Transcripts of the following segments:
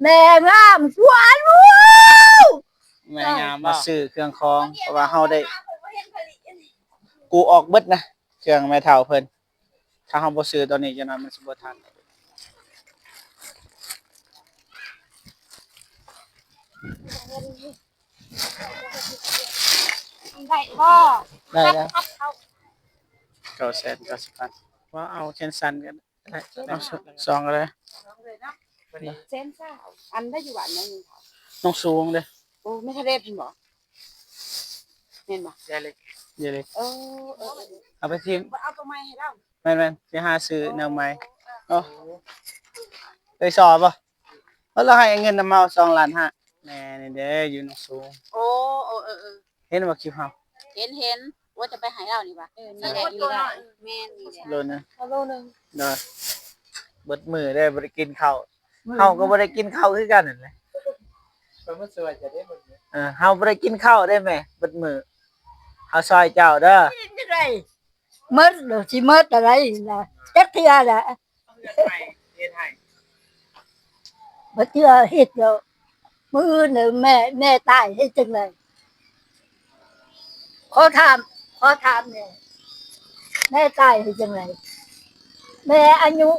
แม่งามสวนลูกแม่งามมาซื้อเครื่องคองเพราะว่าเฮาได้กูออกเบิดนะเครื่องแม่เฒ่าเพิ่นถ้าเฮาบ่ซื้อตอนนี้จังนั้นมันสิบ่ทันได้บ่ได้แล้ว990,000ว่าเอาแคนซันกันได้เอาสองก็ได้เส้นซ่าอันได้อยู่บ้านนึงค่ะน้องสูงเด้อโอ้ไม่ทะเลเพิ่นบ่เห็นบ่ยายเล็กยายเล็กเออเอาไปทิ้งเอาตัวใหม่ให้เราแม่นๆสิหาซื้อแนวใหม่เอ้าเคยสอบบ่เราให้เงินนำเฮา2.5 ล้านแน่นี่เด้อยู่น้องสูงโอ้เห็นบ่คลิปเฮาเห็นว่าจะไปหาเรานี่บ่นี่แหละนี่แหละแม่นนี่แหละโลนึงโลนึงเด้อเบิดมื้อได้บ่ได้กินข้าวเฮาก็บ่ได้กินข้าวคือกันนั่นแหละเพิ่นบ่สวยจะได้บ่เฮาบ่ได้กินข้าวได้แม่เบิดมื้อเฮาซอยเจ้าเด้อกินจังได๋มื้อเด้อสิมื้ออะไรล่ะจักเทื่อล่ะเฮ็ดให้บ่เทื่อเฮ็ดแล้วมื้อนึงแม่ตายเฮ็ดจังได๋ขอถามแน่แม่ตายเฮ็ดจังได๋แม่อายุ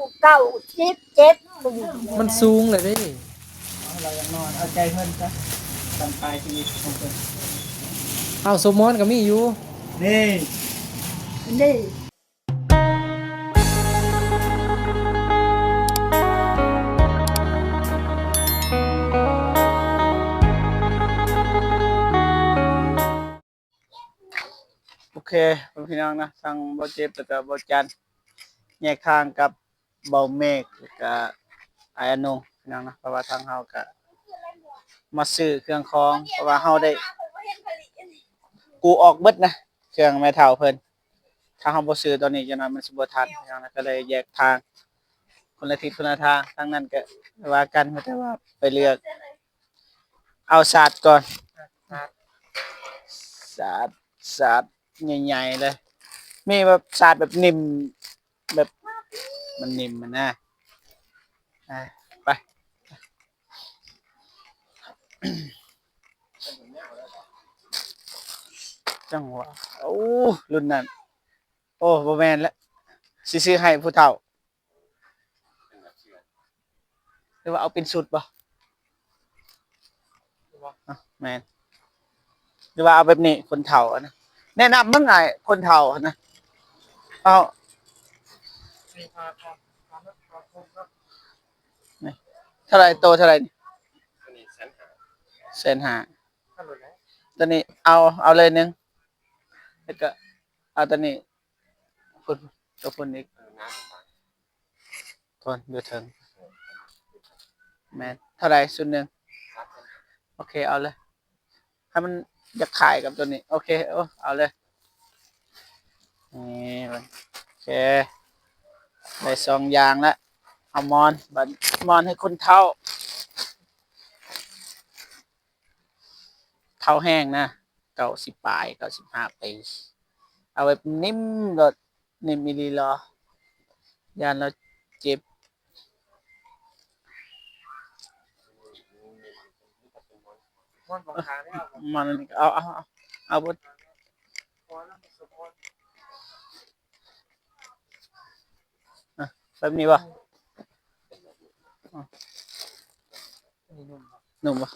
97ปีมันสูงเลยเด้เราอยากนอนเอาใจเพิ่นซะตามปลายชีวิตของเพิ่นเอาสมมอนก็มีอยู่นี่นี่โอเคพี่น้องนะทางบ่เจ็บแล้วก็บ่จันแยกทางกับเบาเมฆแล้วก็อาอนุพี่น้องนะเพราะว่าทางเฮาก็มาซื้อเครื่องคองเพราะว่าเฮาได้กูออกเบิดนะเครื่องแม่เฒ่าเพิ่นถ้าเฮาบ่ซื้อตอนนี้จังนั้นมันสิบ่ทันพี่น้องนะก็เลยแยกทางคนละทิศคนละทางทางนั้นก็ว่ากันแต่ว่าไปเลือกเอาศาสตร์ก่อนศาสตร์ใหญ่ๆเลยมีแบบศาสตร์แบบนิ่มแบบมันนิ่มมันนะไปจังหวะโอ้รุ่นนั้นโอ้บ่แม่นแล้วสิซื้อให้ผู้เฒ่าหรือว่าเอาเป็นสุดบ่แม่นหรือว่าเอาแบบนี้คนเฒ่านะแนะนำเบิ่งไงคนเฒ่านะเอานี่เท่าไหร่โตเท่าไหร่นี่150,000ตัวนี้เอาเลยนึงแล้วก็เอาตัวนี้พุ่นตัวพุ่นอีกทนอยู่ถึงแม่นเท่าไหร่สุดหนึงโอเคเอาเลยให้มันอยากขายกับตัวนี้โอเคเอาเลยนี่มันโอเคได้2อย่างแล้วเอามอนบัดมอนให้คนเฒ่าแห้งนะ90ปลาย95ปีเอาแบบนิ่มรสนิ่มอีหลีเหรอย่านเราเจ็บมันเอาบดแบบนี้ป่ะนุ่มป่ะ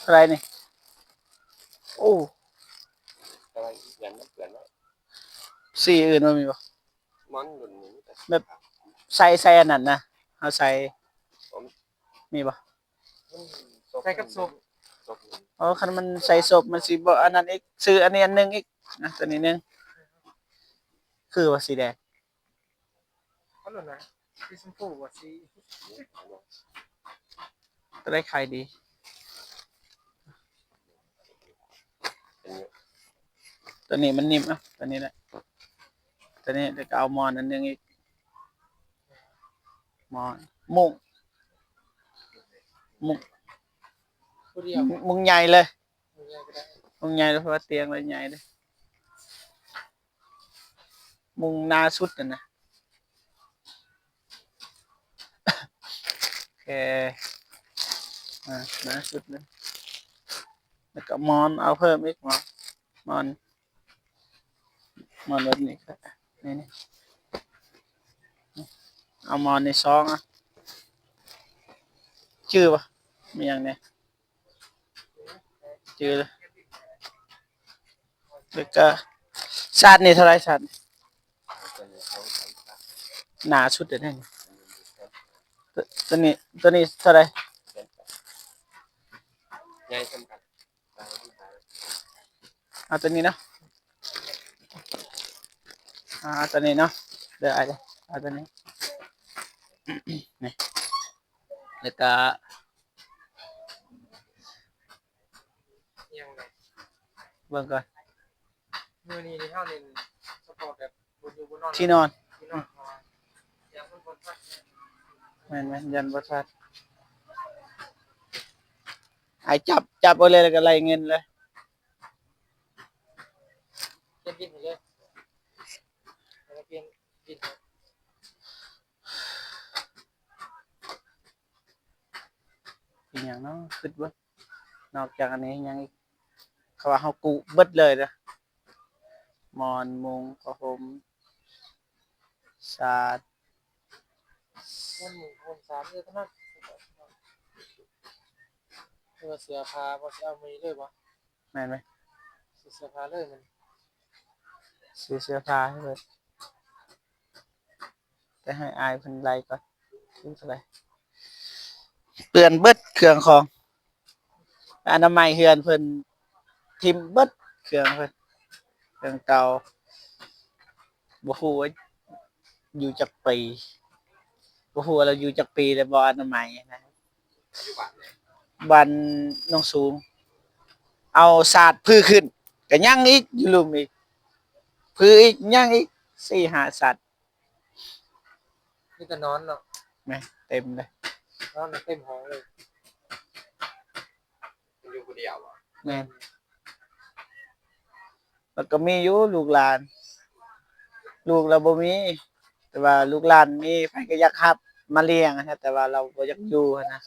อะไรนี่โอ้สีอื่นมันมีป่ะแบบใส่อันนั้นนะเอาใส่มีป่ะใส่กับซุปคันมันใส่ศพมันสิบ่อันนั้นอีกซื้ออันนี้อันนึงอีกนะตัวนี้นึงคือว่าสีแดงเอาล่ะนะสีชมพูว่าสีจะได้ขายดีตัวนี้มันนิ่มอ่ะตัวนี้แหละตัวนี้เดี๋ยวก็เอามอนอันนึงอีกมอนมุ้งมุ้งใหญ่เลยมุ้งใหญ่เลยเพราะว่าเตียงเลยใหญ่เลยมุ้งหน้าสุดนะโอเค หนาสุดเลยแล้วก็มอนเอาเพิ่มอีกมอนแบบนี้ก็นี่เอามอนในซองอ่ะชื่อปะมีอย่างเนี้ยชื่อเลยแล้วก็ชาตินี่เท่าไรชาติหนาสุดเลยเนี่ยตัวนี้เท่าไร ใหญ่สำคัญ เอาตัวนี้เนาะตัวนี้เนาะเดี๋ยวเอาตัวนี้นี่แล้วก็ ยังไง เบิ่งก่อน มือนี้ในเท่านึงสปอร์ตแบบบนอยู่บนนอน ที่นอน ที่นอนพอยังคนพัก แม่นยันบ่ทัดไอ้จับเอาเลยแล้วก็ไล่เงินเลย เปลี่ยนดินเลยแล้วเปลี่ยนดิน อีกอย่างเนาะคิดเบิ่งนอกจากอันนี้ยังอีกเขาว่าเฮากุเบิดเลยเด้อหมอนมุงผ้าห่มสาด คนหมู่คนสามเท่านั้นเสื้อผ้าพอจะเอามือเลยบ่ แม่นไหม เสื้อผ้าเลยมัน ซื้อเสื้อผ้าให้เบิดแต่ให้อายเพิ่นไล่ก่อนคือเท่าไหร่เปื้อนเบิดเครื่องของอนามัยเฮือนเพิ่นทิ่มเบิดเครื่องเพิ่นเครื่องเก่าบ่ฮู้ว่าอยู่จักปีบ่ฮู้ว่าเราอยู่จักปีแล้วบ่อนามัยนะบ้านโนนสูงเอาสาดพื้นขึ้นก็ยังอีกอยู่ลุมอีกพื้นอีกยังอีก4-5สัตว์ นี่ก็นอนเนาะ แม่เต็มเลย นอนเต็มห้องเลยอยู่คนเดียวอ่ะ แม่นแล้วก็มีอยู่ลูกหลาน ลูกเราบ่มี แต่ว่าลูกหลานมีไผก็อยากรับมาเลี้ยงนะแต่ว่าเราบ่อยากอยู่หั้นนะ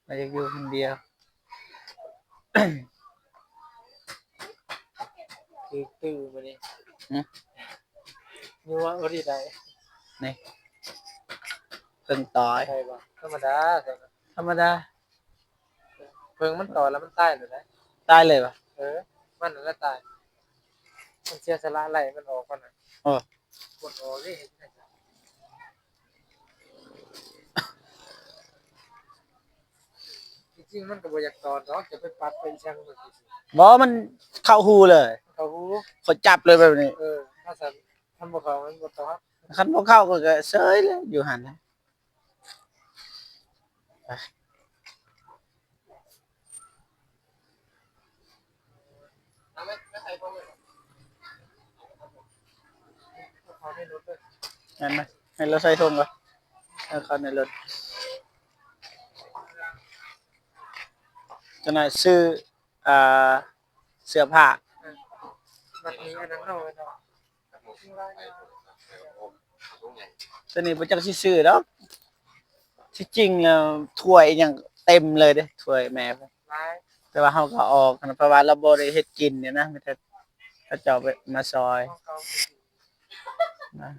เราอยากอยู่คนเดียว คือตื้อมานี่ หือ นัวบ่ได้ได้ นี่เพิ่งตาย ใช่บ่ธรรมดา ธรรมดา เพิ่งมันต่อแล้วมันตายเลยนะ ตายเลยปะ มันนั่นแหละตายมันเสียสละไหลมันออกก่อนน่ะ โอ้ กดออกเลยเห็นไหมจ๊ะจริงๆมันก็บ่อยากตอนเนาะจะไปปัดไปช่างมันสิ บ่มันเข้าหูเลย เขาฮู้ เขาจับเลยแบบนี้ ถ้าสันทำบ่เขามันบ่ตอด คันบ่เข้าก็เฉยเลยอยู่หั่นนะไป ไม่ใส่พวกเลยเขาไม่ลดเลย งั้นนะให้เราใส่ถุงก่อนให้เข้าในรถจะน่ะซื้ออ่าเสื้อผ้า มันมีอันนั้นเอาไว้เนาะ ตัวนี้บ่จักสิซื้อดอกที่จริงแล้วถ้วยหยังเต็มเลยเด้ถ้วยแม่เพิ่น ลาย แต่ว่าเฮาก็ออกนะเพราะว่าเราบ่ได้เฮ็ดกินเนี่ยนะมีแต่เขาเจ้าไปมาซอย ของเขา นะ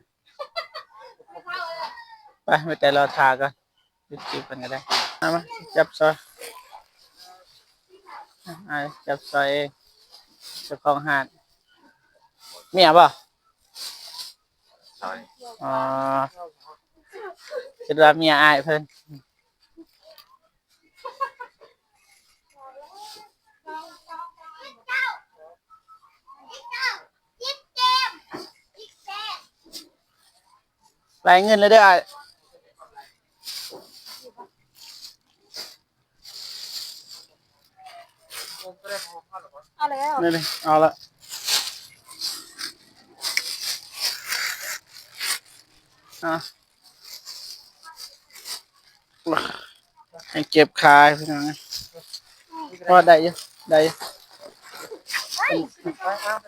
ไปไม่แต่เราทาก่อนยึดคลิปกันก็ได้มาจับซอยจับซอยเองเจ้าของห้านเมียบ่อ๋อคิดว่าเมียอายเพิ่นรายเงินเลยเด้ออ้าย ผมก็ได้พอเข้าหรอวะ เอาแล้ว นี่เอาละอ่ะให้เก็บคายพี่น้องพอได้อยู่ได้อยู่ ไปเอาไป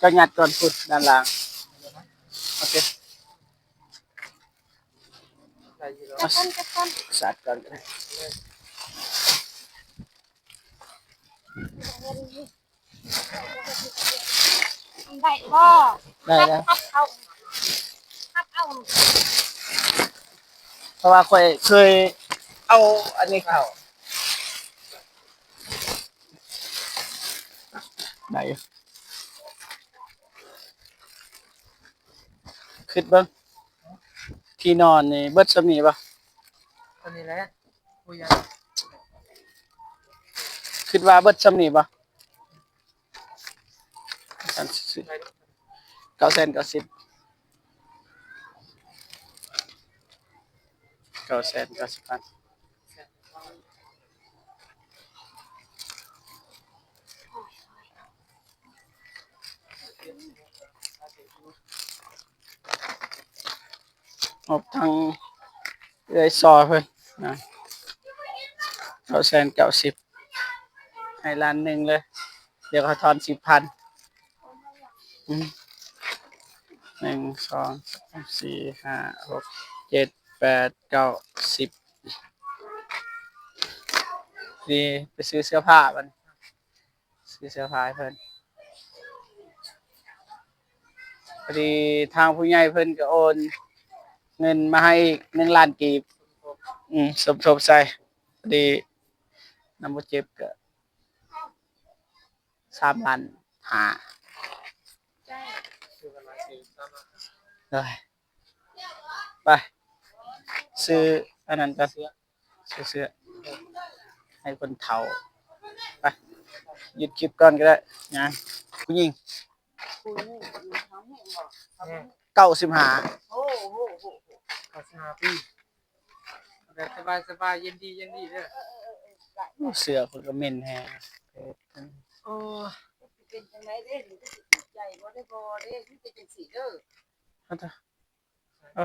จะงัดก่อนพุดด้านล่างโอเค ได้อยู่แล้ว กัน สาดก่อนก็ได้ ได้บ่ ได้แล้ว เอาเอา เพราะว่าเคยเอาอันนี้เข้าได้อยู่คิดเบิ่งที่นอนนี่เบิดส่ำนี้ป่ะ ตอนนี้แหละผู้ใหญ่ คิดว่าเบิดส่ำนี้ป่ะ990,000 งบทางเอื้อยซอเพิ่นนะ990,000ให้ล้านหนึ่งเลย เดี๋ยวเขาทอน 10,000อืม1 2 3 4 5 6 7 8 9 10นี่ไปซื้อเสื้อผ้ามันซื้อเสื้อผ้าให้เพิ่นพอดีทางผู้ใหญ่เพิ่นก็โอนเงินมาให้อีก1ล้านกีบสมทบใส่พอดีนำบ่เจ็บก็3ล้านห้า คือกันมาสิตามมา เลยไปซื้ออันนั้นก็ซื้อเสื้อให้คนเฒ่าไปหยุดคลิปก่อนก็ได้นะผู้หญิง 95 โอ้โห 95 ปีแบบสบายเย็นดีเด้อ เสื้อเพิ่นก็เหม็นแฮง โอ้ เป็นจังได๋เด้นี่ใหญ่บ่ได้บ่เด้นี่เป็นจังซี่เด้อ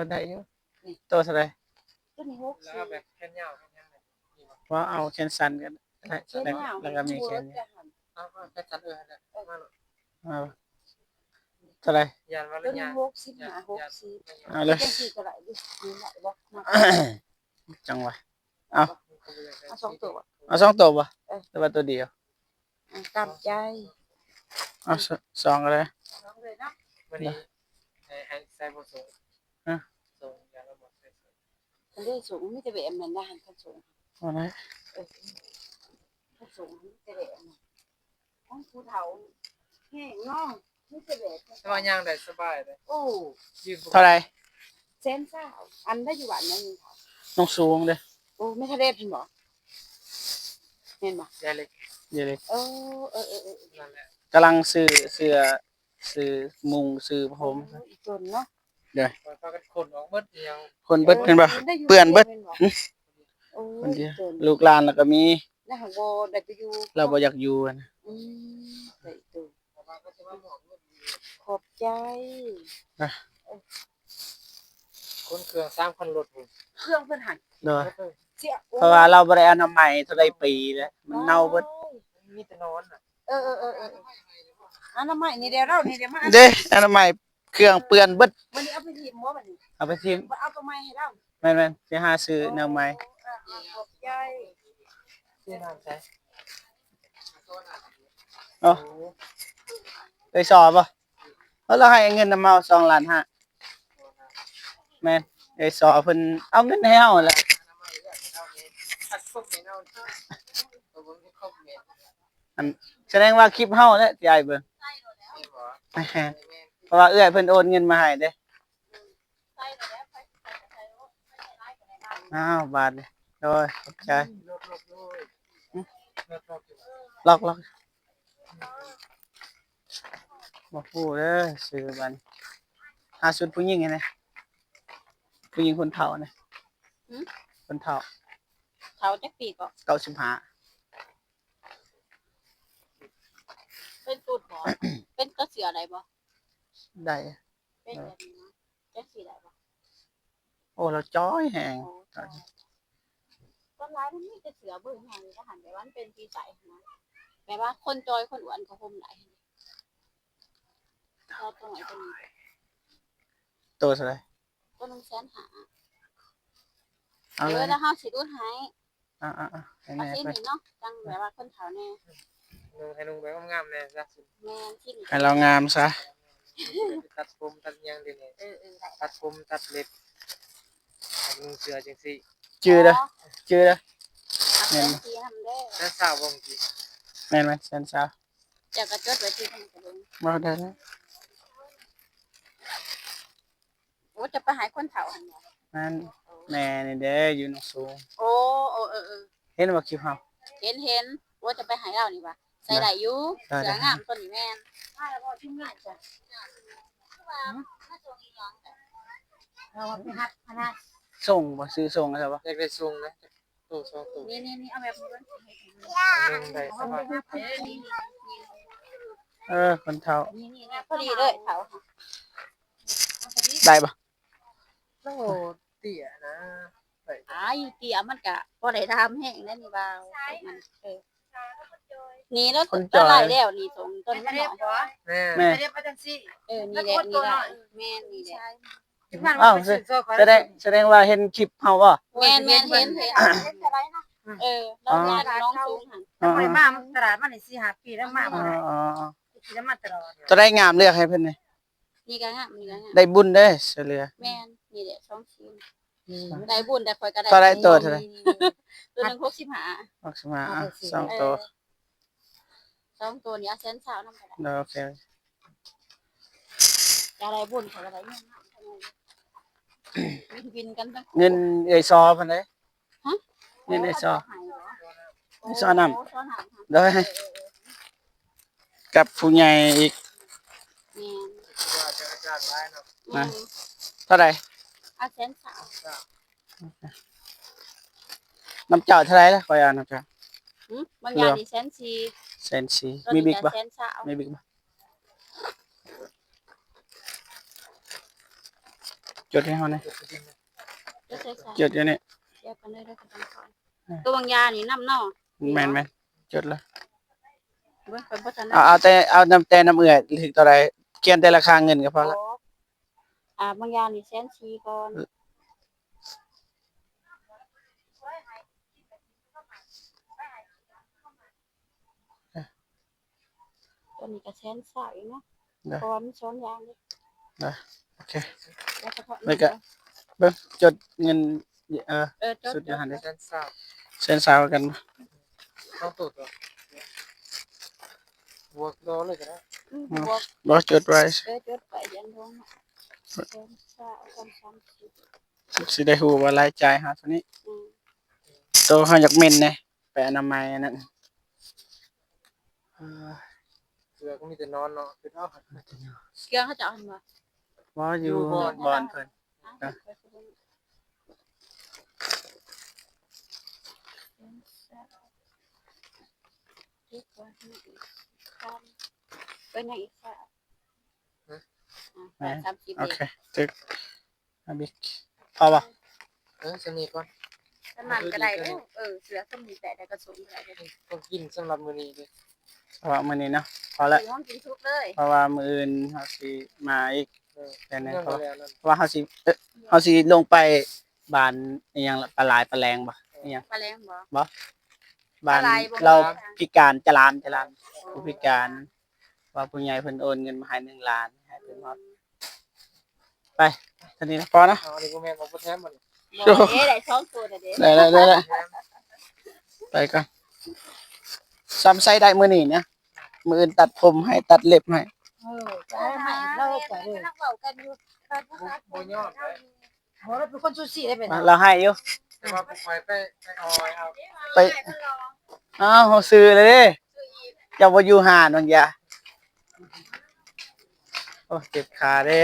ได้อยู่ตัวเท่าไหร่ ตัวนี้ แล้วก็แบบแขนยาวแขนยาวเลยนี่บ่ ว่าเอาแขนสั้นก็ได้ 60 แล้วก็มีแขนยาว เอาแค่ตัดนั่นแหละมาโลด เอาเท่าไหร่ ยานว่า ตัว ยา นี้ น 60 เอาเลย จังซี่ก็ได้ดินี่ได้บ่ จังหวะเอา เอา2ตัว เอา2ตัวบ่แต่ว่าตัวเดียว ตามใจ เอาสองก็ได้ 2เลยเนาะ วันนี้ให้ใส่บ่สูงสูงยานระบบใส่สูง อันนี้สูงมีแต่แบบนั้นนะหันคันสูง เอาไหน คันสูงมีแต่แบบนั้นของผู้เฒ่าแห้งน้องมีแต่แบบ สบายย่างได้สบายเลย โอ้ ยืน เท่าไหร่ แสนเศร้าอันได้อยู่บ้านนั้นนี่ค่ะ น้องสูงเด้อ โอ้ไม่ทะเลเพิ่นบ่เห็นบ่ ยายเล็ก เดี๋ยวเลย เออ นั่นแหละ กำลังซื้อมุงซื้อผม อีกตนเนาะ พากันคนออกเบิดเดียว คนเบิดเห็นป่ะเปื้อนเบิด โอ้ คนเดียวลูกหลานแล้วก็มี แล้วหังบ่ได้ไปอยู่ เราบ่อยากอยู่อะนะ ได้ตัว พาก็จะมาบอกเบิด ขอบใจ คนเครื่อง3คันรถพุ่น เครื่องเพิ่นหัน เด้อ เสีย เพราะว่าเราบ่ได้อนามัยเท่าใดปีแล้วมันเน่าเบิด มีแต่นอนน่ะ เอออันนั้นไม่นี่เดี๋ยวเรานี่เดี๋ยวมา เด้อนามัยเครื่องเปื้อนเบิด วันนี้เอาไปทีมบ่บัดนี้ เอาไปทิ้ง เอาตัวใหม่ให้เรา แม่นๆสิหาซื้อแนวใหม่ ขอบใจ ที่น้ำใช้ เอ้าเคยสอบบ่เราให้เงินนำเมา2ล้านห้าแม่นเคยสอบเพิ่นเอาเงินให้เฮาแหละ ตัดพวกนี้เอาตัวบนที่ครบเม็ด อันแสดงว่าคลิปเฮาแหละที่อ้ายเบิ่ง นี่บ่ เพราะว่าเอื้อยเพิ่นโอนเงินมาให้เด้อ้าวบาทนี่โอ้ยขอบใจ ลบเลยลบอยู่ ล็อกบ่ฮู้เด้อซื้อบัดนี้หาชุดผู้หญิงให้แหน่ผู้หญิงคนเฒ่านะคนเฒ่า เขาจักปีก็ 95 เป็นตูดบ่เป็นกระเสืออะไรบ่ ได้ เป็นแบบนี้นะจักสีได้บ่ โอ้เราจ้อยแฮง ต้นไม้มันมีแต่เสือเบิ่งแห่งก็หันไปว่ามันเป็นปีใสนะแปลว่าคนจอยคนอ้วนก็ห่มได้ เราตรงไหนตัวนี้ ตัวเท่าไหร่ ตัวนึง150,000 เอา เดี๋ เลย วยแล้วเฮาสิดูให้ ให้ เอา แน่ สิ ไป นี่เนาะจังแบบว่าคนเฒ่าแน่ นุ่งให้นุ่งไปงามๆแน่ซะสิ แม่นที่นี่ ให้เรางามซะ ตัดผมตัดหยังเดี๋ยวนี้ ได้ ตัดผมตัดเล็บให้นุ่งเสื้อจังซี่ ชื่อเด้อชื่อเด้อ เอาเป็นสีทำเด้อ แล้วสาวบ่มี แม่นไหมแซนซาว เจ้าก็จดไว้ที่ทำกระเบิ่ง บ่ได้แล้ว โอ้จะไปหาคนเฒ่าหั่นบ่ นั่นแม่นี่เด้ออยู่นสูง โอ้เออ เห็นว่าคลิปเฮา เห็นว่าจะไปหาเรานี่ว่ะใส่ได้อยู่ ได้ เสืองามตัวนี้แม่นมาแล้วบ่ทีมงานจ้ะว่ามาส่งอีหยังจ้ะ เราไปหัดพนัก ส่งบ่ซื้อส่งใช่ปะ อยากได้ทรงนะตู้ทรงตู้ นี่เอาแบบนี้ก่อน นุ่งได้สบาย คนเฒ่า นี่พอดีเลยเฒ่า ได้ปะ โอ้เตี้ยนะได้ อยู่เตียมันก็บ่ได้ทำแห้งนั่นนี่บ่าวมันนี่แล้วต้นไล่แล้วนี่ตรงต้นมันหน่อย แม่ แม่ เรียกว่าจังซี่ นี่แหละนี่แหละแม่นนี่แหละ ที่ผ่านมาเป็นโซ่ขอ แสดงว่าเห็นคลิปเฮาบ่ แม่นเห็นเราญาติน้องสูงหั่น ทำไมมาตลาดมันนี่4-5 ปีแล้วมา อ๋ บ่ อ ได้ อ๋อ กินแล้วมาตลอด จะได้งามเลือกให้เพิ่นนี่ นี่ก็งามนี่ก็งาม ได้บุญเด้อเสยเหลือ แม่นนี่แหละ2ชิ้นได้บุญได้ข่อยก็ได้ ตัวใดตัวเท่าไหร่ ตัวนึง65 ออกมาสองตัว 2ตัวนี้เอา120,000นำก็ได้ โอเค จะได้บุญข่อยก็ได้เงินวินกันทั้งคู่ เงินเอยซอเพิ่นเด้ ฮะ เงินเอยซอ โอ้ ซอน้ำ โซอน้ำ ได้กับผู้ใหญ่อีก แม่น ว่าจะอาจารย์ร้ายเนาะ นะ เท่าไหร่ เอา120,000 น้ำเจ้าเท่าไหร่ล่ะขออ่านน้ำเจ้า บางอย่างนี่140,000 แสนสี่มีบิ๊กบ่ 120,000 มีบิ๊กบ่จดให้เฮาหน่อย จะใส่ จดอยู่นี่ เดี๋ยวกันเลยได้กันก่อนตัวบางยานี่น้ำเนาะ แม่นๆจดเลย เบิ่งไปบ่ทัน เอาน้ำแต่น้ำเอื้อยถึงเท่าไหร่เขียนแต่ราคาเงินก็พอละ บางยานี่140,000ก่อนตัวนี้ก็120,000อีกเนาะเพราะว่ามันช้อนยางนี่ โอเค แล้วเฉพาะ เบิ่งจดเงินจด สุดอยู่หั่นเด้ อาจารย์ทราบ แสนสาวกัน ต้องตูดเหรอบัวโลเลยก็ได้ บวก บ่จดไว้ จดไปยันลง120,000 สิได้ฮู้ว่ารายจ่ายหาเท่านี้โตเฮาอยากเม่นแน่ไปอนามัยอันนั้น เสือก็มีแต่นอนเนาะคือเอา เกี่ยวเขาจะเอาหั่นบ่ บ่อยู่บ่อนเพิ่น เป็นอีกค่ะ30 โอเคตึกอาบิกพอป่ะ จะมีก่อน สมันก็ได้เสือสมีแต่ได้กระสุนได้ ต้องกินสำหรับมื้อนี้เด้ เพราะว่ามื้อนี้เนาะพอละ ห้องกินทุกเลย เพราะว่ามื้ออื่นเฮาสิมาอีกแต่นั้น เรื่อง เพราะ แล้วนั่น ว่าเฮาสิลงไปบ้านอีหยังล่ะปลาหลายปลาแรงบ่อีหยัง ปลาแรงบ่ บ้าน ปลาหลายบ่ เราพิการจรานผู้พิการว่าผู้ใหญ่เพิ่นโอนเงินมาให้1ล้านให้เพิ่นฮอดไปเท่านี้นะพอนะ เอาอันนี้บ่แม่นบ่แท้มัน ได้2ตัวเด้ ได้ไปก่อนซ้ำไส้ได้มื้อนี้นะมื้ออื่นตัดผมให้ตัดเล็บให้ จะให้ใหม่เราจะเลย นักเว้ากันอยู่ บ่ยอดเลย โหเราเป็นคนซูซี่ได้เป็น เราให้อยู่ แต่ว่าไปออยเอา ไปอ้าวเขาซื้อเลยเด้เจ้าบ่อยู่หานบางอย่าโอ้เจ็บขาเด้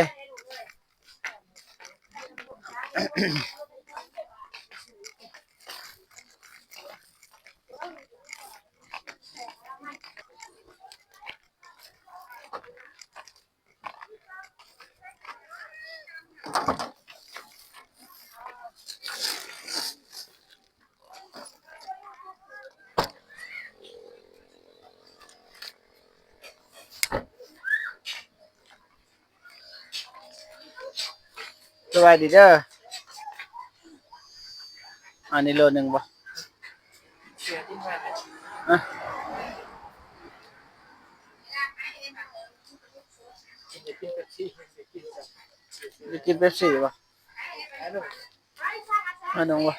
สบายดีเด้ออันนี้โลนึงบ่ เสียที่มาเนี่ย อะ กินจะกินกับชีจะกินกับ จะกินเป๊ปซี่บ่ ไอ้หนุ่ม อันนึงบ่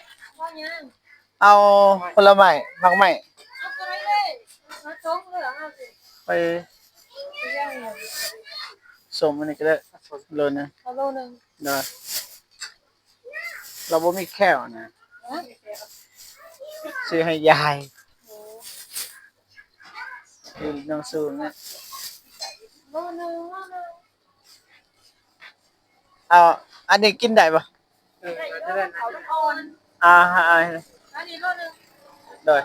เอาผลไม้ผักไม้ไปส่งมันนี่ก็ได้โลนึง โลนึง ได้เราบ่มีแค่วนะซื้อให้ยายคือน้องสูงเนี่ย โลนึง เอาอันนี้กินได้ปะ จะได้ เขาอ่อน ฮะอันนี้โลนึง โดย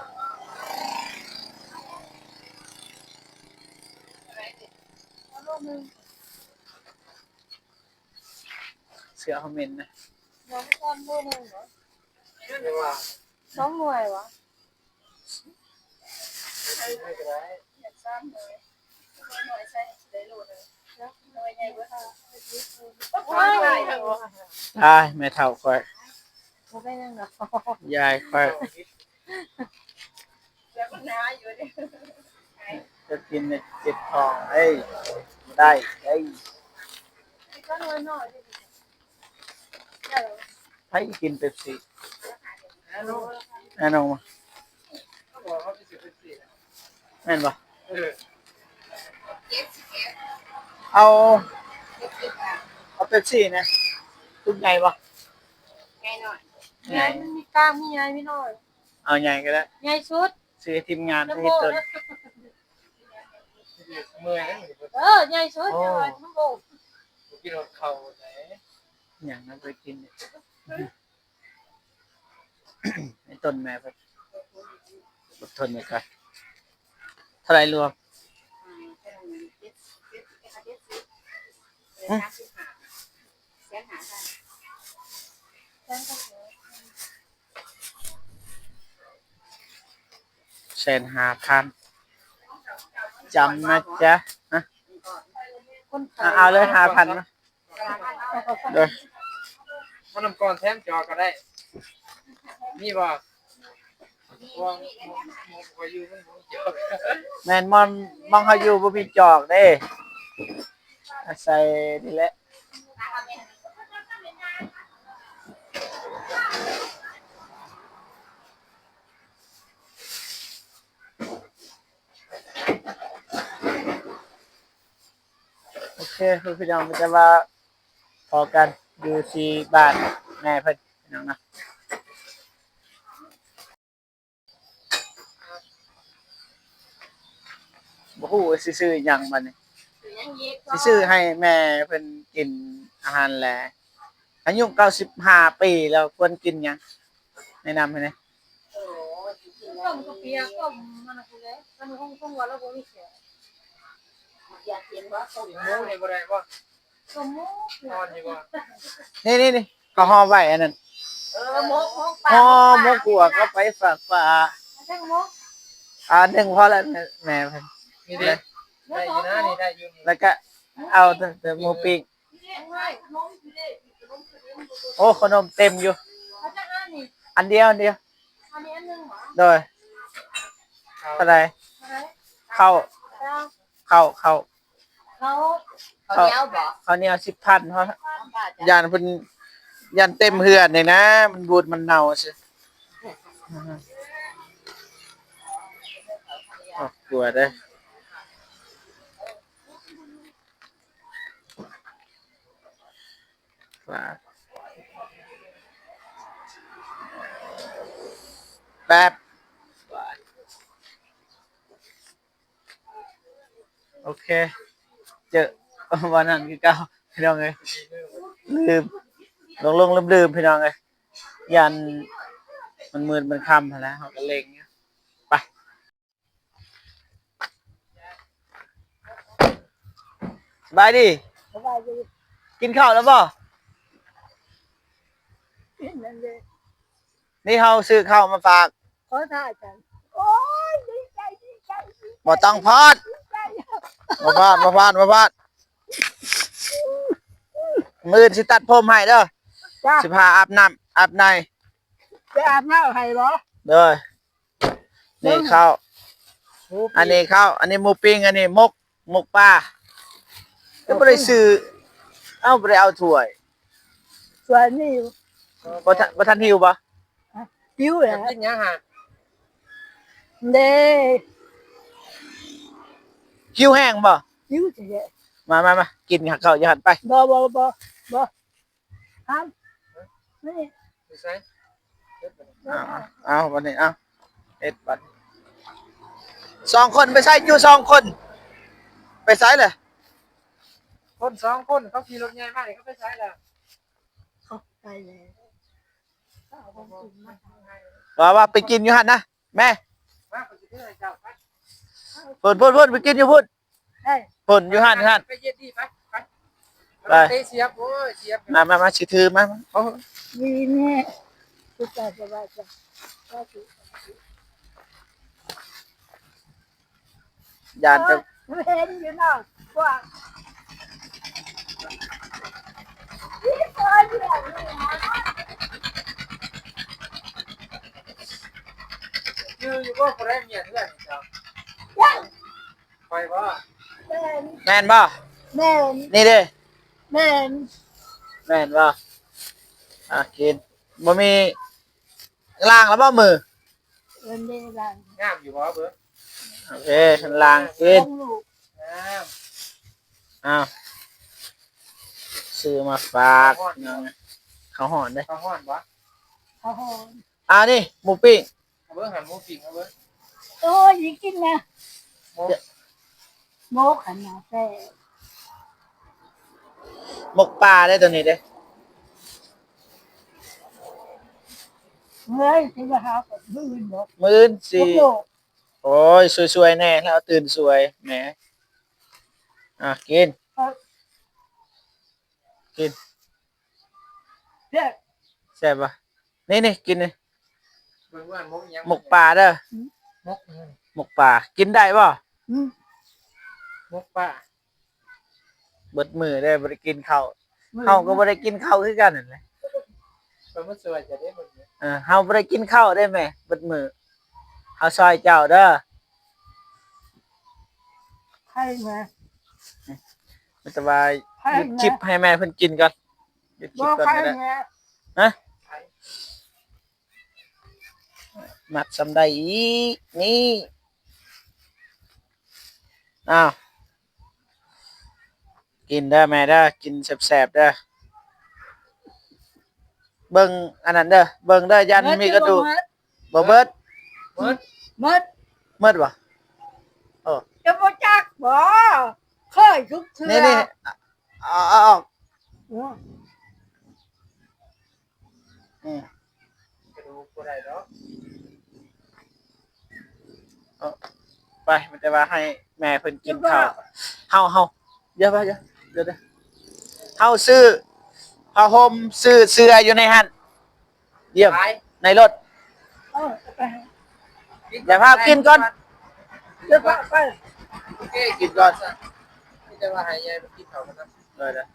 โลนึง เสือเขาเหม็นนะ น้องก้อนโลนึงเหรอ เรียกว่า น้องหน่วยวะ ไม่เป็นไร ซ้ำเลยหน่วยใส่ได้โลนึงแล้วหน่วยใหญ่กว่าได้แม่เฒ่าค่อย บ่ได้ยังเนาะ ยายค่อย แล้วก็น้าอยู่ดิ จะกินเนี่ยเจ็บท้องเอ้ยได้เอ้ย ก็น้อยหน่อยดิ ให้กินเป๊ปซี่ ไอ้หนุ่ม แน่นอนมา เขาบอกเขาไปซื้อเป็นสี่ แม่นบ่ เออ เอาเป๊ปซี่นะทุกใหญ่บ่ ไงหน่อย ใหญ่ มีกลางมีใหญ่มีน้อย เอาใหญ่ก็ได้ ใหญ่สุด ซื้อให้ทีมงาน แล้ว ให้ โบ ต้น เมื่อยนะหนู ใหญ่สุดใหญ่ทั้งโบ กินรถเข่าไหน อย่างนั้นไปกินเนี่ยให้ต้นแม่ไปอดทนหน่อยครับเท่าไหรรวม 150,000จำนะจ๊ะฮะ คน เอาเลย5,000นะเดี๋ยว มันนำก่อนแถมจอก็ได้นี่บ่วางวายูมันจอ แม่นมองเขาอยู่บ่มีจอกเด้อาศัยนี่แหละโอเคพี่น้องมันจะว่าพอกันอยู่ที่บ้านแม่เพิ่นพี่น้องนะบ่ฮู้ว่าสิซื้อหยังบัดนี้สิซื้อให้แม่เพิ่นกินอาหารแลอายุ95ปีแล้วควรกินหยังแนะนำให้หน่อย ต้มกะเปียต้มมันคือเลยมันคงว่าแล้วบ่มีเสียอยากกินว่าต้ม หมูนี่บ่ได้บ่ ต้มหมู นอนอยู่บ่ นี่ก็ห่อไว้อันนั้น หมูปลา ห่อหมูกัวก็ไปฝากป่า จังหมู หนึ่งพอแล้วแม่เพิ่น นี่เด้ได้อยู่นะนี่ได้อยู่นี่ แล้วก็เอาแต่หมูปิ้งโอ้ขนมเต็มอยู่ เขาจะนี่ อันเดียว อันนี้อันนึงหรอ โดยเท่าไหร่ อะไร เข้า เขา ข้าวเหนียว10,000เพราะยานเพิ่นยานเต็มเฮือนนี่นะ มันบูดมันเน่าซิอ๋อกลัวเด้อแป๊บโอเคเจอวันนั้นคือเก่าพี่น้องเอ้ยลืมลืมพี่น้องเอ้ยยันมันมืดมันค่ำแล้วเขาก็เล็งไปสบายดี สบายดี กินข้าวแล้วบ่ นั่นเลย นี่เฮาซื้อข้าวมาฝาก ขอท่าจังโอ้ยดีใจ บ่ต้องพอดบ่พอดมื้ออนสิตัดผมให้เด้อ จ้า สิพาอาบน้ำอาบใน ไปอาบน้ำให้บ่ เด้อนี่ข้าวอันนี้ข้าวอันนี้หมูปิ้งอันนี้มกปลาแล้วบ่ได้ซื้อบ่ได้เอาถ้วย ส่วนนี้ บ่ทันหิวบ่ หิว อ แล้ ยาก ว กินหยังฮะ เด้ หิวแห้งบ่ หิวสิเด้ มากินข้าวอย่าหันไป บ่ครับนี่ ไปใส่เฮ็ดบ่ได้ เอาวันนี้เอาเอ็ดบัด2 คนไปใช้อยู่2 คน ไปใช้เลย คนสองคนเขาขี่รถใหญ่มานี่เขาไปใช้แล้ว เข้าไปแล้วเอาของกินมา ว่าไปกินอยู่หั่นนะแม่ มาเขาสิเทื่อให้เจ้าไป พุ่นไปกินอยู่พุ่น เอ้ย พุ่นอยู่หั่น ไปเย็ดดีไป ไป เตะเสียบโอ้ยเสียบ มาสิถือมาโอ้ นี่นี่กูจะว่าจะว่าสิ ยานจะ เห็นอยู่เนาะว่าที่คนเดียวนี่นะ อยู่บ่บ่ได้เมียเทื่อนี่เจ้า ยัง ไปบ่ แม่น แม่นบ่ แม่น นี่เด้ แม่น แม่นบ่กินบ่มีล้างแล้วบ่มือ เอิ้นได้ล่ะ งามอยู่บ่เบิ่ง โอเคฉันล้างกิน ของลูก งาม อ้าวซื้อมาฝากข้าวหอนเด้ ข้าวฮ้อนบ่ เขาหอม นี่หมูปิ้ง เอาเบิ่งหันหมูปิ้งเอาเบิ่ง โอ้ยสิกินนะ หมู โมขนาดแท้ หมกปลาได้ตัวนี้เด้ เฮ้ยสิมาหากับมื้อบ่ มื้ออื่นสิ โลก โอ้ยสวยๆแน่แล้วตื่นสวยแหมกิน กิน เด้อ แซ่บป่ะนี่กินนี่ เบิ่งว่าหมูยัง หมกปลาเด้อ หมกยัง หมกปลากินได้ป่ะ อืม หมกป้า เบิดมือได้บ่ได้กินข้าวเฮาก็บ่ได้กินข้าวคือกันนั่นแหละ เพิ่นมันสวยจะได้เบิ่งเนี่ย เฮาบ่ได้กินข้าวได้แม่เบิดมือเฮาซอยเจ้าเด้อ ใครมา มันสบายหยุดคลิปให้แม่เพิ่นกินก่อนหยุดคลิ บ่ ปก่อน ใคร ก็ได้ มา มัดซำได้อีกนี่อ้าวกินเด้อแม่เด้อกินแซ่บๆเด้อเบิ่งอันนั้นเด้อเบิ่งเด้อยันมีกระดูกบ่เบิด เบิ่ง หมด เมิดบ่ จะบ่จักบ่เคยทุกเทื่อ นี่เอาออก อืม อืม กระดูกบ่ได้ดอก ไปมันจะว่าให้แม่เพิ่นกินข้าวเฮาเดี๋ยวเดี๋ยวเฮาซื้อผ้าห่มซื้อเสื้ออยู่ในหันเยี่ยม ไป ในรถ เอาไป อย่าพากินก่อน เดี๋ยวไป โอเคกินก่อนซะนี่จะว่าให้ยายไปกินข้าวกันนะ เลยนะ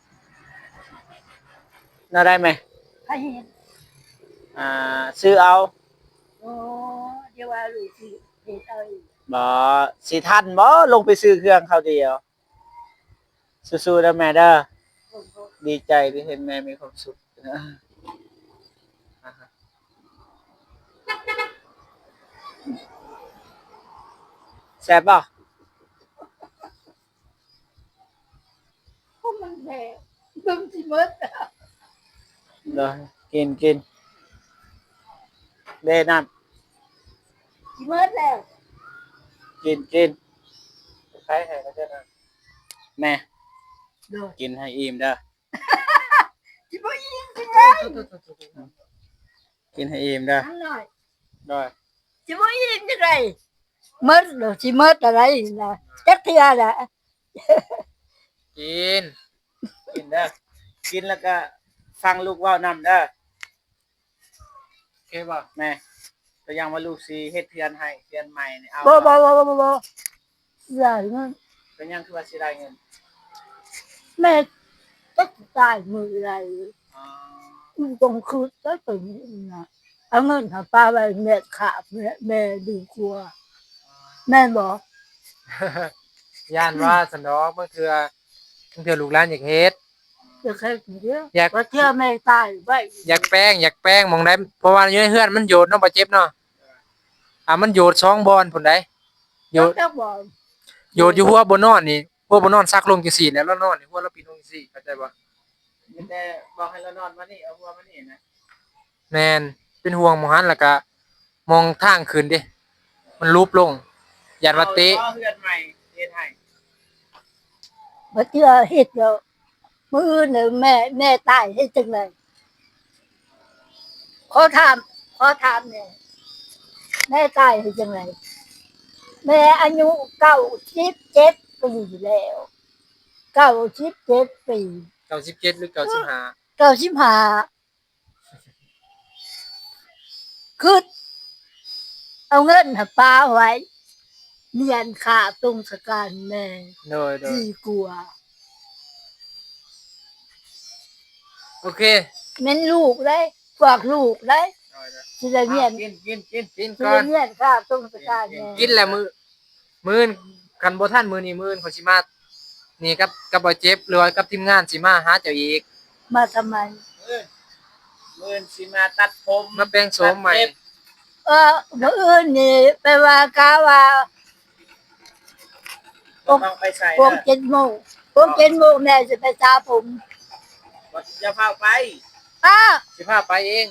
น่าได้ไหม ใครเห็น ซื้อเอา โอ้เดี๋ยวว่าลูกสิเฮ็ดเอาอีก บ่สิทันบ่ลงไปซื้อเครื่องเขาเดียวสู้ๆนะแม่เด้อดีใจที่เห็นแม่มีความสุขนะแซ่บป่ะ เพราะมันแท้เบิ่งสิหมด เดี๋ยวกินเด้น้ สิหมดแล้ว ำกิน ใครให้ก็ได้นะ แม่ เด้อ กินให้อิ่มเด้อ สิบ่ยิงจังได๋ กินให้อิ่มเด้อ อันน้อย ด้วย สิบ่ยิงจังได๋หมดแล้วสิหมดอะไรล่ะจักเทื่อล่ะ กิน กินเด้อกินแล้วก็ฟังลูกเว่านำเด้อ โอเคบ่ แม่ตัวอย่างว่าลูกสิเฮ็ดเทือนให้เทือนใหม่นี่เอา บ่อย่าเงิน ตัวอย่างคือว่าสิได้เงิน แม่จักตายมืออะไร อ๋อ ตรงคือก็ถึงนะเอาเงินหาปลาไปแม่ขาบแม่ดีกลัวแม่บอก ย่านว่าสนอกบางเทื่อลูกหลานอยากเฮ็ด จะแค่เดียว อยาก ว่าเชื่อแม่ตายไว้ อยากแป้งหมองได้เพราะว่าอยู่ในเฮือนมันโยดเนาะบ่เจ็บเนาะมันโยด2บอนพุ่นได้โยด จะบอก โยดอยู่หัวบ่นอนนี่หัวบ่นอนซักลงจังซี่แล้วนอนนี่หัวเราปีนลงจังซี่เข้าใจบ่ มีแต่บอกให้เรานอนมานี่เอาหัวมานี่นะ แม่นเป็นห่วงหมองหันแล้วก็มองทางขึ้นดิมันลุบลงย่านว่าเตะ เอาเฮือนใหม่เฮ็ดให้ ว่าเชื่อเฮ็ดแล้วมื้ออื่นเนี่ยแม่ตายให้จังเลยขอถามเนี่ยแม่ตายให้จังเลยแม่อายุ97ปีแล้ว97ปี 97หรือ95 95คือเอาเงินให้ป้าไว้เรียนค่าตรงสการแม่ โดย ดีกว่า โอเค แม่นลูกได้ฝากลูกได้สิได้เรียน กิน กิน สิ ก่อ ได้ น เรียนค่าตรงสการแม่ กินแล้วมื้อนคันบ่ทันมื้อนี้มื้อนเขาสิมานี่กับบ่เจ็บหรือว่ากับทีมงานสิมาหาเจ้าอีก มาทำไม มื้อสิมาตัดผม มาแปลงโฉมใหม่ มื้ออื่นนี่ไปว่ากาว่า ต้องไปใส่ พวก7โมงพวก7โมงแม่จะไปสระผม อย่าพาไป อ้า สิพาไปเอง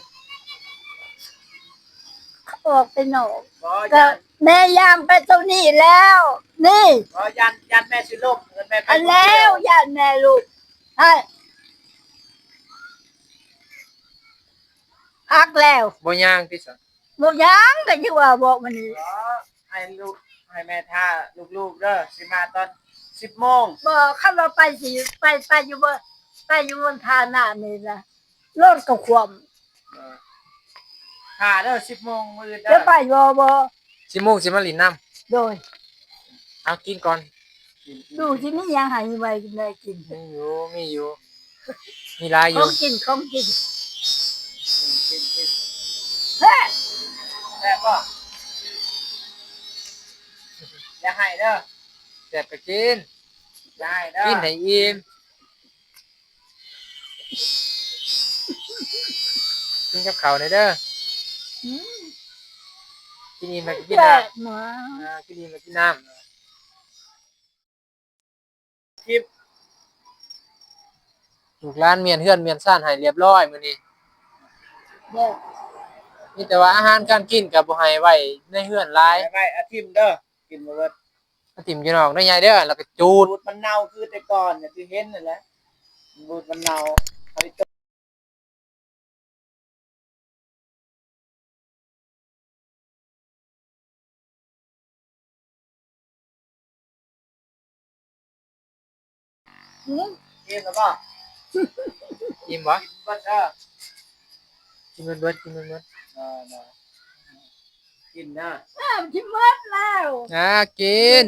ออกไปนอก บ่ ก็ ยัน แม่ย่างไปตรงนี้แล้ว นี่ บ่ยันแม่สิล้มเงินแม่ไป อันแล้วย่านแม่ลูกให้พักแล้ว บ่ย่างติซะ บอกยังก็ยังว่าบอกมันนี่ บ่ให้ลูกให้แม่ท่าลูกๆเด้อสิมาตอน10โมง บอกคำว่าไปสิไปอยู่บนทาหน้านี่นะรถกับความ ท่าเด้อ10โมงมื้อเด้ จะ อ ไปบ่ สิโมงสิมาลินน้ำ โดย เอากินก่อน ดูที่นี่ยังหายไว้ได้กิน มีอยู่มีหลายอ ขอยู่ งกินกิน เฮ้ย แซ่บบ่อย่าให้เด้อ แซ่บก็กิน อย่าให้เด้อ กินให้อิ่มกินกับข้าวหน่อยเด้อ อืม กินอิ่มแล้วก็กิน แซ่ น้ บมา ำกินอิ่มแล้วกินน้ำ คลิป ลูกหลานเมียนเฮือนเมียนซ่านให้เรียบร้อยมื้อนี้ เด้อ มีแต่ว่าอาหารการกินก็บ่ให้ไว้ในเฮือนหลาย ไปอาทิมเด้อกินบ่เบิด เอาติ่มอยู่นอกได้ยายเด้อแล้วก็จู บู ด ดมันเน่าคือแต่ก่อนเนี่ยที่เห็นนั่นแหละบูดมันเน่าเอาไปต้มกินแล้วบ่ อิ่มบ่ กินเบิดเด้อ กินเบิดกินเบิด กินเด้อ น้ำที่หมดแล้ว กิน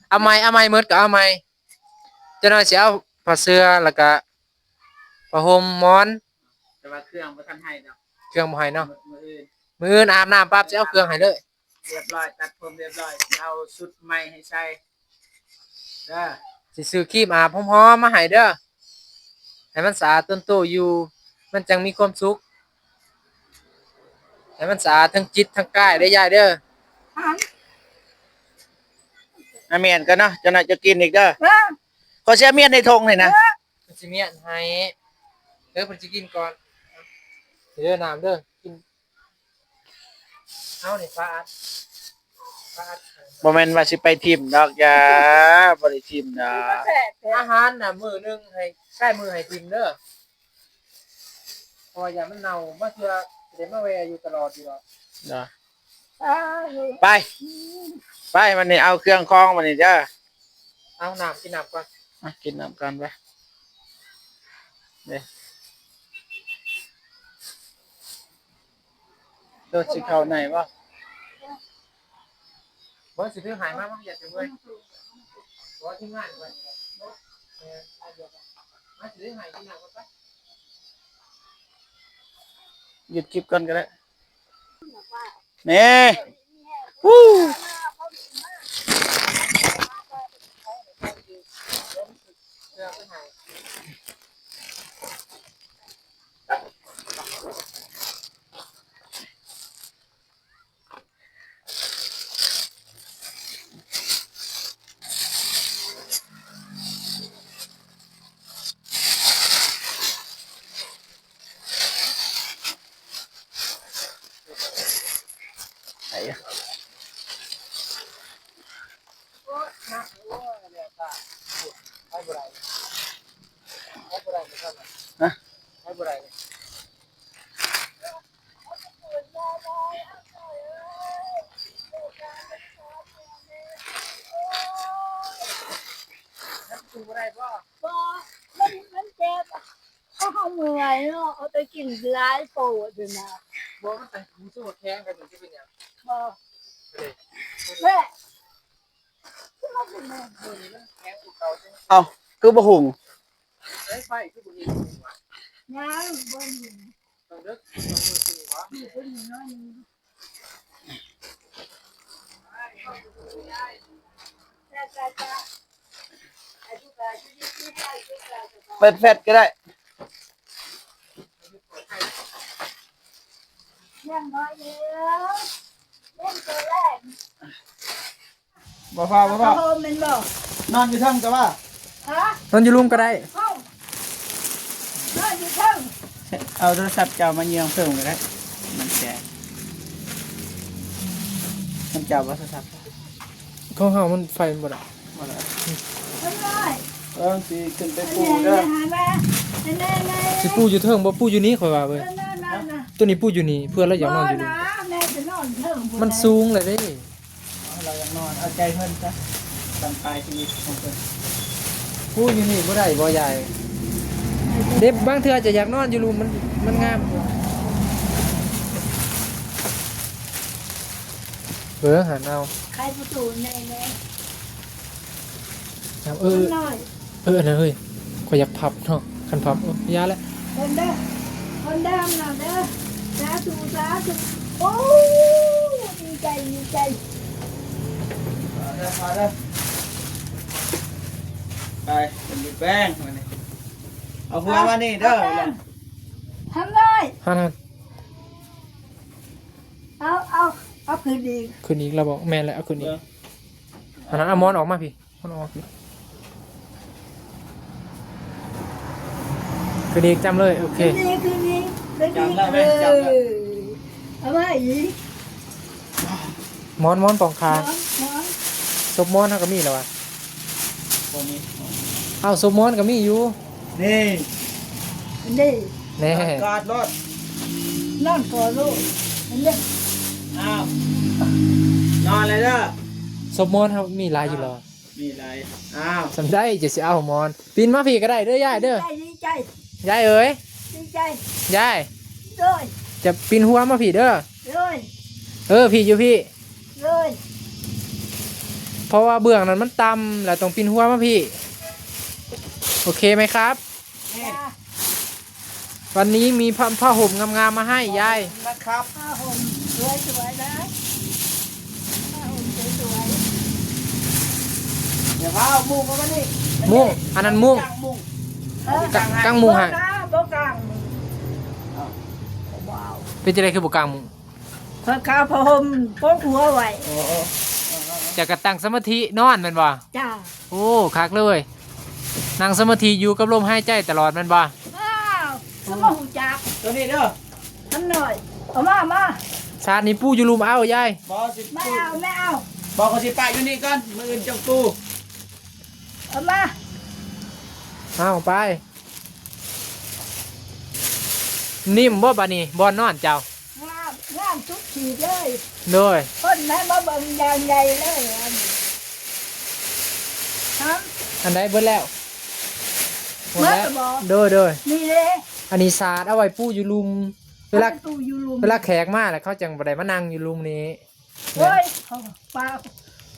เอาใหม่หมดก็เอาใหม่จักหน่อยสิเอาผ้าเสื้อแล้วก็ผ้าห่มหมอน แต่ว่าเครื่องบ่ทันให้ดอก เครื่องบ่ให้เนาะ มื้ออื่น มื้ออื่นอาบน้ำปั๊บสิเอาเครื่องให้เลย เรียบร้อยตัดผมเรียบร้อยเอาชุดใหม่ให้ใส่เด้อ สิซื้อครีมอาบหอมๆมาให้เด้อให้มันสะอาดต้นโตอยู่มันจังมีความสุขให้มันสะอาดทั้งจิตทั้งกายได้อยายเด้อ อาเมียนกันเนาะเจ้าหน่อยจะกินอีกเด้อ เอ้อ ขอเสียเมียนในธงหน่อยนะ มันสิเมียนให้เด้อเพิ่นสิกินก่อนเด้อน้ำเด้อกินเอานี่ฟ้าอัด บ่แม่นว่าสิไปทิมดอกอย่าบ่ได้ทิมดอก แซ่บแท้ อาหารน่ะมื้อหนึงให้ใกล้มื้อให้กินเด้อเพราะว่าอย่ามันเน่ามาเทื่อสิได้มาแวอยู่ตลอดอยู่ดอก เนาะ อ้าว ไปไปมันนี่เอาเครื่องคองมันนี่เด้อ เอาน้ำกินน้ำก่อน กินน้ำกันไปเด้โดดสิเข้าไหนบ่ บ่สิถือหายมาบ่อยากจะเว้ยบ่ที่งานไว้เอาเดี๋ยวมาสิถือหายกินน้ำก่อนไป หยุดคลิปก่อนก็ได้นี่วู้ เสื้อไปให้ ไหนอะ โอ้นะโอ้เนี่ยตาให้บ่ได้ให้บ่ได้ไม่ทำนะให้บ่ได้กูบ่ได้ป่ะ บ่มันเจ็บเขาเมื่อยเนาะเอาไปกินหลายโปรดอยู่นะ บ่มันแต่กูสู้แข้งกันอยู่ที่เป็นหยัง บ่ เด้ แม่ มื้อนี้มันแข้งกูเก่าจัง เอาคือบ่หุง ไอ้ไฟคือบ่เห็น ยังบ่มี ต้องเลิกต้องมือสิวะ มีคนน้อยนึงจ้าไอ้ทุกอย่างที่ได้ทุกอย่างจะ เปิดแฟลชก็ได้ ยังน้อยเดียวเล่นตัวแรก บ่ฟ้าบ่ฟ้า โฮมมันบอก นอนอยู่ทั้งก็ว่า ฮะ นอนอยู่รุมก็ได้ ห้องนอนอยู่ทั้ง เอาโทรศัพท์เจ้ามาเยี่ยงเพิ่มก็ได้มันแก่มันเจ้าบ่โทรศัพท์ ของเฮามันไฟบ่ได้ บ่ได้ มันน้อย สิขึ้นไปปู แม่ เด้อ หามาแม่ สิปูอยู่เทิงบ่ปูอยู่นี้ข่อยว่าเว้ย นะ ตัวนี้ปูอยู่นี่เพื่อเราอยากนอนอยู่นี่ แม่จะนอนเทิง มันสูงเลยเด้ เอาเราอยากนอนเอาใจเพิ่นซะตามปลายชีวิตของเพิ่น ปูอยู่นี่บ่ได้บ่ใหญ่เด็บบางเทื่อจะอยากนอนอยู่รุมมันงามหันเอา ใครประตูแน่แน่ เออ น้อย อันนั้นเฮ้ยข่อยอยากพับเนาะคันพับยาแล้ว คนเด้อคนดำน่ะเด้อสาธุสาธุโอ้ดีใจดีใจ เอาเด้อเอาเด้อไปเป็นอยู่แป้งมานี่เอาหัวมานี่เด้อ ทำเลย หัน เอาคืนดี คืนนี้เราบอกแม่นแล้วเอาคืนนี้อันนั้นเอามอนออกมาพี่มอนออกพี่คืนนี้จำเลยโอเค คืนดีเอาไว้อีก มอนปองคา น้อง ศพมอนเฮาก็มีแล้วว่ะ บ่มี เอ้าศพมอนก็มีอยู่ นี่ นี่ แน่ กอดรถ นอนก่อนลูกนี่ อ้าวนอนเลยเด้อ ศพมอนเฮามีหลายอยู่แล้ว มีอะไรอ้าว สำได้จะสิเอามอนปีนมาพี่ก็ได้เด้อยายเด้อ ดีใจ ยายเอ๋ย ดีใจ ยาย ด้วย จะปีนหัวมาพี่เด้อ ด้วย พี่อยู่พี่ ด้วย เพราะว่าเบื้องนั้นมันต่ำแล้วต้องปีนหัวมาพี่โอเคไหมครับ วันนี้มีผ้าห่มงามๆมาให้ยาย นะครับ ผ้าห่มสวยนะผ้าห่มสวย เดี๋ยวเอามุ้งมานี่ มุ้งอันนั้นมุ้ง กางมุ้ง กางมุ้งให้ บ่กลางว้าว เป็นจะได้คือบุกลางมุ้ง พระข้าพระห่มป้องหัวไว้ โอ้โอ้ จะกระตั้งสมาธินอนแมันบ่ จ้า โอ้คักเลยนั่งสมาธิอยู่กับลมหายใจตลอดแมันบ่ ว้าวสมองจัก ตัวนี้เด้อ ทำหน่อยเอามา ชาตินี้ปู่อยู่ลุมเอายาย บอสิ ไม่ ปู เอา บอกเขาสิไปอยู่นี่ก่อนมืออื่นจังปู เอามา เอาไปนิ่มบ่บานี้บ่นอนเจ้าง ามทุกทีเลย โดย คนไหนมาเบิ่งยางใหญ่เลยอันนี้ฮะ อันใดเบิดแล้วหมดแล้ว เบิดแล้วบ่ โดย นี่เลย อันนี้สาดเอาไว้ปู่อยู่ลุมเวลา ตู้อยู่ลุม เวลาแขกมาแล้วเขาจังบ่ได้มานั่งอยู่ลุมนี้ เฮ้ยเขาป้า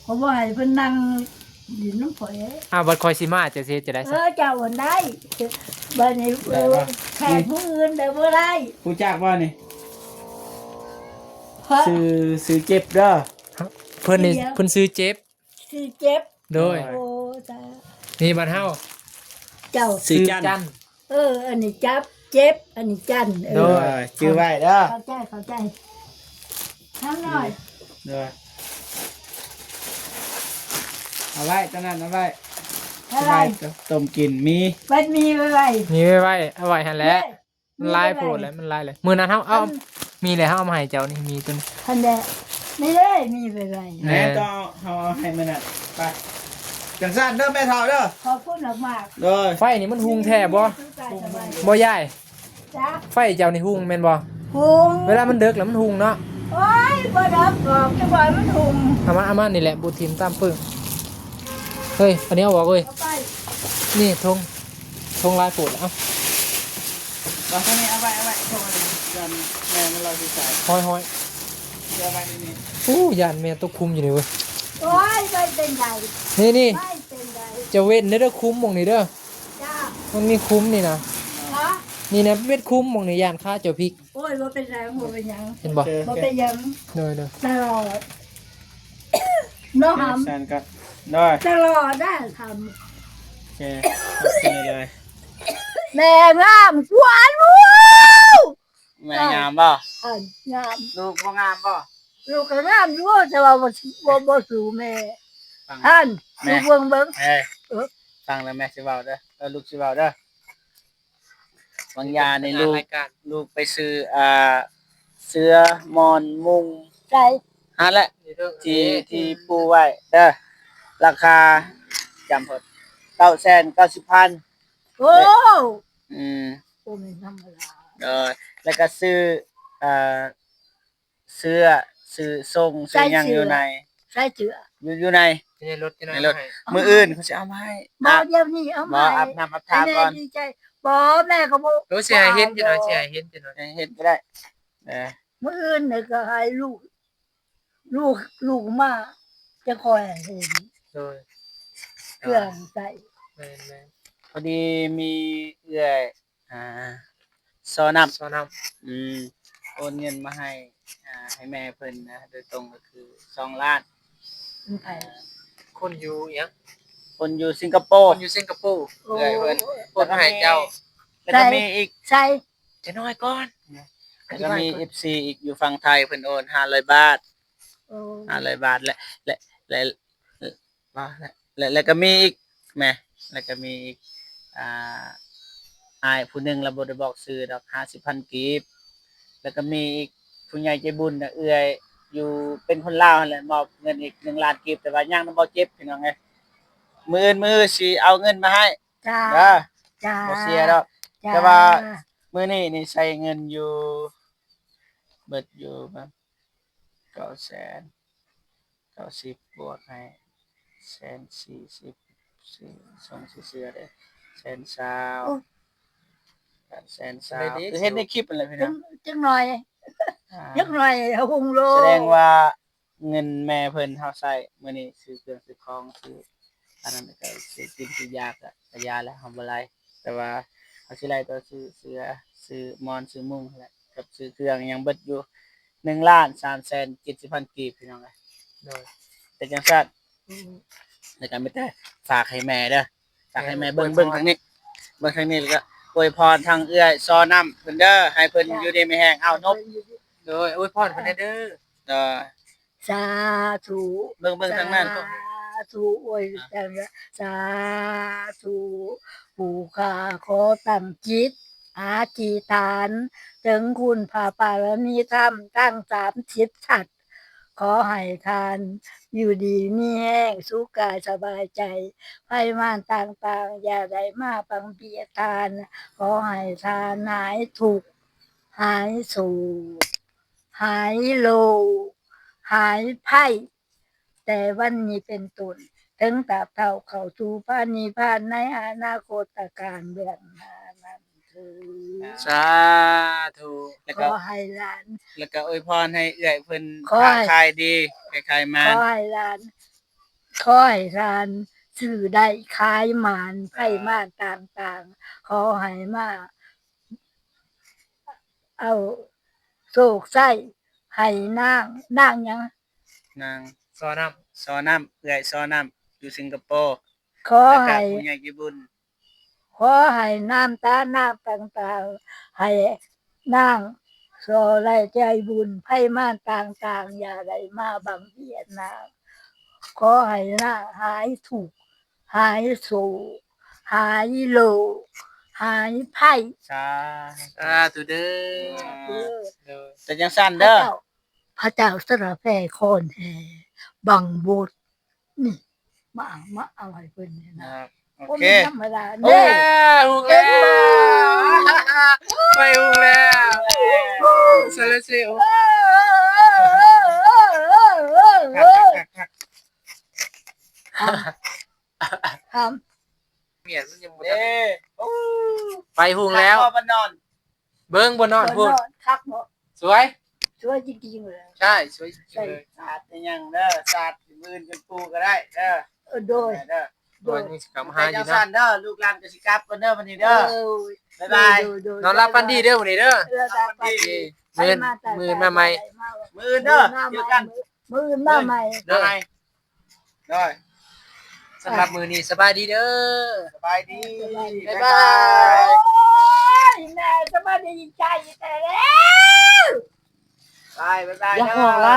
เขาบ่ให้เพิ่นนั่งดินน้ำฝอย บัดคอยสิมาจะสิจะได้ซะ เจ้าวันได้บัดนี้แขกผู้อื่นเด้อบ่ได้ ปูจากบ่นี่ ซื้อเจ็บเด้อ เพิ่นนี่เพิ่นซื้อเจ็บ คือเจ็บ โดย โอ้ตา นี่บ้านเฮา เจ้า ซื้อจัน อันนี้จับเจ็บอันนี้จัน โดย ชื่อไว้เด้อ เข้าใจน้ำหน่อย เด้อเอาไว้ตอนนั้นเอาไว้ อะไร ต้มกินมี มันมีอะไร นี่ไว้เอาไว้หั่นแหละมันลายโพดแล้วมันลายเลยมื้อนั้นเฮาเอามีแล้วเฮาเอามาให้เจ้านี่มีตัวนี้ ทันเดะไม่ได้มีอะไร แม่ต้องเอาให้มันน่ะไปจังซั่นเด้อแม่เฒ่าเด้อ ขอบคุณมาก เด้อ ไฟนี่มันหุงแท้บ่ ๆ บ่ยาย จ้า ไฟเจ้านี่หุงแม่นบ่ หุง เวลามันดึกแล้วมันหุงเนาะ โอ้ยบ่ดับบอกจะบอกมันหุง เอามานี่แหละบูทิมตามปึ้งเฮ้ยอันนี้เอาบอกเว้ย เอาไป นี่ทงลายโพดเอ้า เอาเท่านี้เอาไว้โทษเลยจนแม่มันเราสิใส่ ห้อย เดี๋ยวไว้ในนี่ อู้ยานแม่ตกคุมอยู่นี่เว้ย โอ้ยไม่เป็นไร นี่ไม่เป็นไร จะเว้นเด้อคุ้มหมองนี่เด้อ จ้า มันมีคุ้มนี่นะ ฮะ นี่นะเม็ดคุ้มหมองนี่ยานค่าเจ้าพริก โอ้ยบ่เป็นไรบ่เป็นหยัง เห็นบ่ บ่เป็นหยัง เด้อ ตลอดน้องห แซนก็ได้ ำตลอดได้ท โอเคโอเคเลย ำแม่งามสวนลูก แม่งามบ่ อันงาม ลูกบ่งามบ่ ลูกก็งามอยู่แต่ว่าบ่สู่แม่ ฟัง ท่านลูกเบิ่ง เอ้ย เออ ฟังแล้วแม่สิเว้าเด้อลูกสิเว้าเด้อบางยาในลูก รายการ ลูกไปซื้อเสื้อมอนมุง ใจ หาแหละ นี่เด้อ ที่ปูไว้เด้อราคาจำพด990,000 โอ้ อืม โอ้ไม่ธรรมดา แล้วก็ซื้อเอ่อเสื้อซื้อทรงซื้อหยังอยู่ใน ใส่เจือ อยู่ใน ในรถที่ ในรถ มื้ออื่นเขาสิเอามาให้ บ่เดี๋ยวนี้เอา บ่ มา อาบน้ำอาบ ให้ ท่า แม่ ก่อน ดีใจบ่แม่ก็บ่ โอ้สิให้เห็นจังหน่อยสิให้เห็นจังหน่อย เฮ็ดก็ได้เออ มื้ออื่นนี่ก็ให้ลูกมาจะคอยเห็น โดย เครื่องใส่ แม่น พอดีมีเอื้อยซอนับ ๆซอน้ำ โอนเงินมาให้แม่เพิ่นนะโดยตรงก็คือ2ล้าน เป็นไผ คนอยู่อิหยัง คนอยู่สิงคโป ค ร์ นอยู่สิงคโปร์ โอ้ เอื้อยเพิ่น โอนให้เจ้า แล้วก็มีอีก ใส่ จะน้อยก่อน แล้วก็มี FC อีกอยู่ฝั่งไทยเพิ่นโอน500 บาท โอ้ 500 บาทแล้วก็มีอีกแหม่แล้วก็มีอีกอ่าอ้ายผู้หนึงเราบ่ได้บอกชื่อดอก50,000กีบแล้วก็มีอีกผู้ใหญ่ใจบุญน่ะเอื้อยอยู่เป็นคนลาวนั่นแหละมอบเงินอีก1ล้านกีบแต่ว่ายังบ่เจ็บพี่น้องเอ้ยมื้อสิเอาเงินมาให้ จ้า เด้อ จ้า บ่เสียดอก จ้ แต่ว่า มื้อนี้นี่ใช้เงินอยู่เบิดอยู่แบบ990,000บวกให้140,000ส่งเสื้อเด้120,000 120,000คือเห็นในคลิปนั่นแหละพี่น้อง จังหน่อย อ่า จังหน่อยหุงโล แสดงว่าเงินแม่เพิ่นเฮาใช้มื้อนี้ซื้อเครื่องซื้อของซื้ออันนั้นก็ซื้อกินซื้อยาก็ยาแล้วเฮาบ่ไล่แต่ว่าเฮาสิไล่ต่อซื้อเสื้อซื้อหมอนซื้อมุ้งนั่นแหละกับซื้อเครื่องยังเบิดอยู่1,370,000กีบพี่น้องเอ้ย โดย แต่จังซั่นในการไม่แต่ฝากให้แม่เด้อฝากให้แม่เบิ่งทางนี้เบิ่งทางนี้แล้วก็อวยพรทางเอื้อยซอน้ำเพิ่นเด้อให้เพิ่นอยู่ดีมีแฮงเอานบ โดยอวยพรเพิ่นเด้อ เด้อ สาธุ เบิ่งทางนั้น สาธุโอ้ยจังสาธุผู้ข้าขอตั้งจิตอธิษฐานถึงคุณพระปารมีธรรมตั้ง30ชัดขอให้ทานอยู่ดีมีแห้งสุขกายสบายใจภัยมารต่างๆอย่าได้มาปังเบียดทาน ขอให้ทานหายทุกข์หายโศกหายโลภหายภัยแต่วันนี้เป็นต้นถึงตราบเท่าเข้าสู่พระนิพพานในอนาคตการเบื้องหน้านั้นคือ สาธุแล้ว ข ก็ อให้หลาน แล้วก็อวยพรให้เอื้อยเพิ่น ขอให้ ค้าขายดีขายมา ขอให้หลานขอให้หลานซื้อได้ขายหมานไผ่มานต่างๆ ขอให้มาเอาโศกไส้ ให้นางหยัง นาง ซอน้ ซอน้ำเอื้อยซอน้ำอยู่สิงคโปร์ ขอ แล้วก็ ให้ ผู้ใหญ่ใจบุญ ขอให้น้ำตาน้ำต่างๆให้นางโซไลใจบุญไพ่ม่านต่างๆอย่าได้มาบังเบียดนางขอให้นางหายถูกข์หายโศกหายโลกหายไพ่ สา ำตุเด้อ เด้อ เด้อ แต่จังสั้น พระ เด้อ เจ้าพระเจ้าสระแพร่คอนแห่บังบดนี่มาเอาให้เพิ่นนี่ ค นะ รับ โอ บ่ เค แม่นธรรมดา โอ้ เด้ หุกแล้วไปหุกแล้วซาเลเซโอ ทำ เมียนมันยังบ่ เด้โอ้ ไปหุงแล้ว พ่อมันนอน เบิ้งบนนอนพูด คักบ่ สวย ช่วยจริงๆเลย ใช่สวยจริง ใช่ ๆเลย สาดเป็นหยังเด้อสาดมือกันปูก็ได้เด้อ โดย เด้อ โดยนี่กลับมาหา แต่ อยู่ จัง นะ สั้นเด้อลูกหลานก็สิกลับกันเด้อวันนี้เด้อ บ๊ายบาย นอนรับฟันดีเด้อวันนี้เด้อ มือ มือมาใหม่ มือเด้อเจอกัน มือมาใหม่ เด้อ ได้ สำหรับมือนี้สบายดีเด้อ สบายดี บ๊าย บ๊าย บา บาย ย แม่จะมาดีใจแต่แล้ว บายบ๊ายบาย อย่าห้องไล่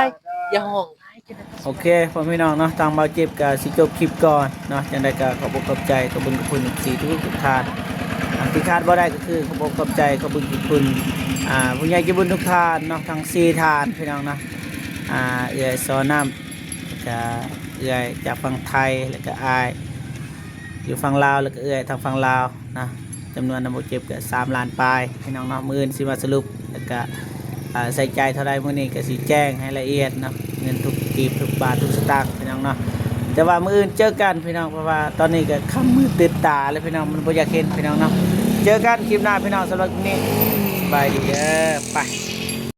อย่าห้องไล่จะได้ โอเคพ่อพี่น้องเนาะทางเบาเจ็บกับสิจบคลิปก่อนเนาะจังได้ก็ขอบคุณขอบใจขอบคุณขอบคุณสีทุกทานที่คาดบ่ได้ก็คือขอบคุณขอบใจขอบคุณขอบคุณผู้ใหญ่ใจบุญทุกทานเนาะทั้ง4ทานพี่น้องนะเอื้อยซอน้ำก็เอื้อยจากฝั่งไทยแล้วก็อายอยู่ฝั่งลาวแล้วก็เอื้อยทางฝั่งลาวนะจำนวนนำบ่เจ็บก็3ล้านปลายพี่น้องเนาะมื้ออื่นสิมาสรุปแล้วก็ใส่ใจเท่าไรมื้อนี้ก็สิแจ้งให้ละเอียดเนาะเงินทุกกีบทุกบาททุกสตางค์พี่น้องเนาะแต่ว่ามื้ออื่นเจอกันพี่น้องเพราะว่าตอนนี้ก็ค่ำมืดตื่นตาเลยพี่น้องมันบ่อยากเห็นพี่น้องเนาะเจอกันคลิปหน้าพี่น้องสำหรับคลิปนี้สบายดีเด้อไป